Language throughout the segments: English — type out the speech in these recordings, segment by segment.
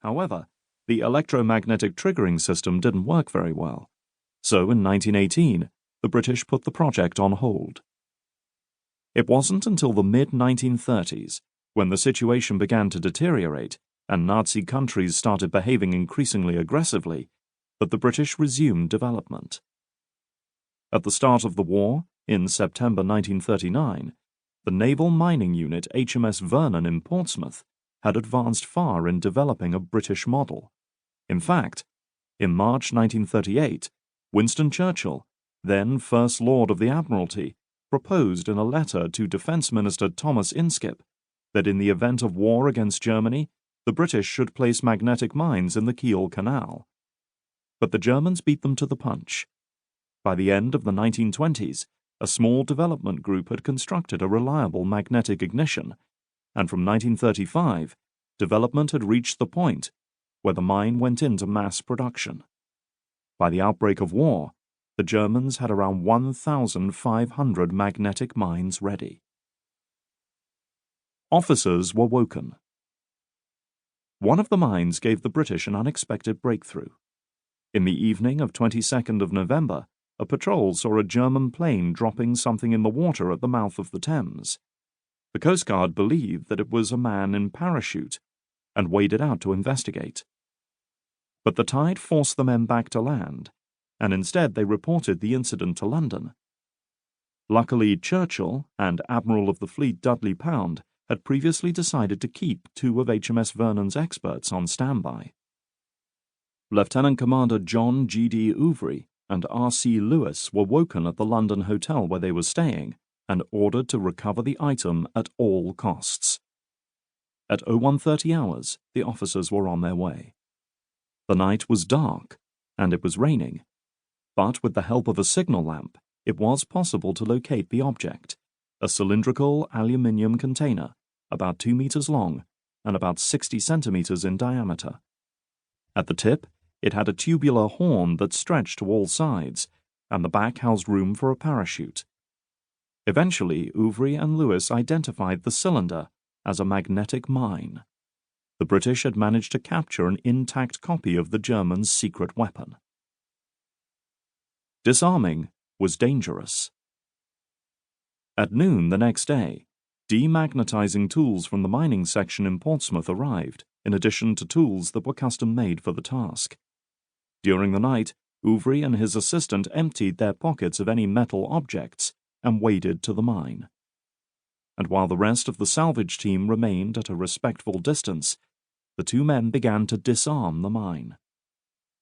However, the electromagnetic triggering system didn't work very well, so in 1918, the British put the project on hold. It wasn't until the mid-1930s, when the situation began to deteriorate and Nazi countries started behaving increasingly aggressively, that the British resumed development. At the start of the war, in September 1939, the naval mining unit HMS Vernon in Portsmouth had advanced far in developing a British model. In fact, in March 1938, Winston Churchill, then First Lord of the Admiralty, proposed in a letter to Defence Minister Thomas Inskip that in the event of war against Germany, the British should place magnetic mines in the Kiel Canal. But the Germans beat them to the punch. By the end of the 1920s, a small development group had constructed a reliable magnetic ignition, and from 1935, development had reached the point where the mine went into mass production. By the outbreak of war, the Germans had around 1,500 magnetic mines ready. Officers were woken. One of the mines gave the British an unexpected breakthrough. In the evening of 22nd of November, a patrol saw a German plane dropping something in the water at the mouth of the Thames. The Coast Guard believed that it was a man in parachute and waded out to investigate. But the tide forced the men back to land, and instead they reported the incident to London. Luckily, Churchill and Admiral of the Fleet Dudley Pound had previously decided to keep two of HMS Vernon's experts on standby. Lieutenant Commander John G.D. Ouvry and R.C. Lewis were woken at the London hotel where they were staying and ordered to recover the item at all costs. At 0130 hours, the officers were on their way. The night was dark, and it was raining, but with the help of a signal lamp, it was possible to locate the object, a cylindrical aluminium container about 2 meters long and about 60 centimeters in diameter. At the tip, it had a tubular horn that stretched to all sides, and the back housed room for a parachute. Eventually, Ouvry and Lewis identified the cylinder as a magnetic mine. The British had managed to capture an intact copy of the Germans' secret weapon. Disarming was dangerous. At noon the next day, demagnetizing tools from the mining section in Portsmouth arrived, in addition to tools that were custom-made for the task. During the night, Ouvry and his assistant emptied their pockets of any metal objects and waded to the mine. And while the rest of the salvage team remained at a respectful distance, the two men began to disarm the mine.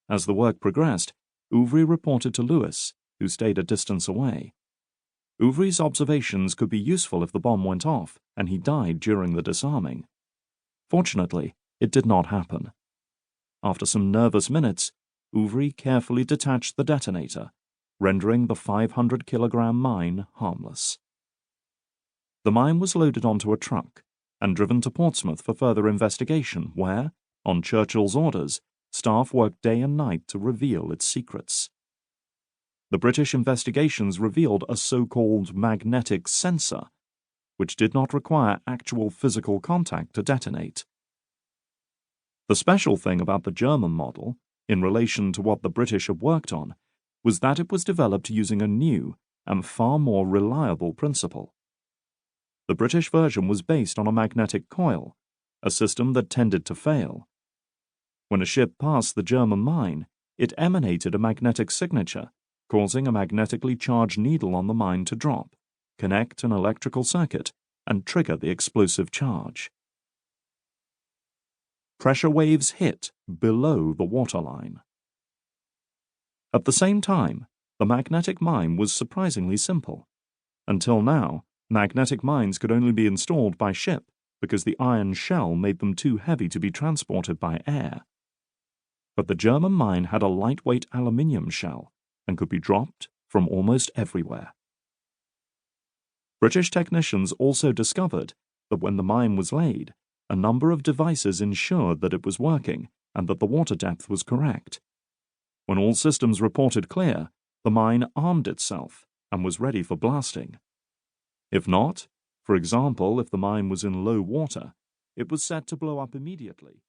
As the work progressed, Ouvry reported to Lewis, who stayed a distance away. Ouvry's observations could be useful if the bomb went off and he died during the disarming. Fortunately, it did not happen. After some nervous minutes, Ouvry carefully detached the detonator, rendering the 500-kilogram mine harmless. The mine was loaded onto a truck and driven to Portsmouth for further investigation where, on Churchill's orders, staff worked day and night to reveal its secrets. The British investigations revealed a so-called magnetic sensor, which did not require actual physical contact to detonate. The special thing about the German model, in relation to what the British had worked on, was that it was developed using a new and far more reliable principle. The British version was based on a magnetic coil, a system that tended to fail. When a ship passed the German mine, it emanated a magnetic signature, causing a magnetically charged needle on the mine to drop, connect an electrical circuit, and trigger the explosive charge. Pressure waves hit below the waterline. At the same time, the magnetic mine was surprisingly simple. Until now, magnetic mines could only be installed by ship because the iron shell made them too heavy to be transported by air. But the German mine had a lightweight aluminium shell and could be dropped from almost everywhere. British technicians also discovered that when the mine was laid, a number of devices ensured that it was working and that the water depth was correct. When all systems reported clear, the mine armed itself and was ready for blasting. If not, for example, if the mine was in low water, it was set to blow up immediately.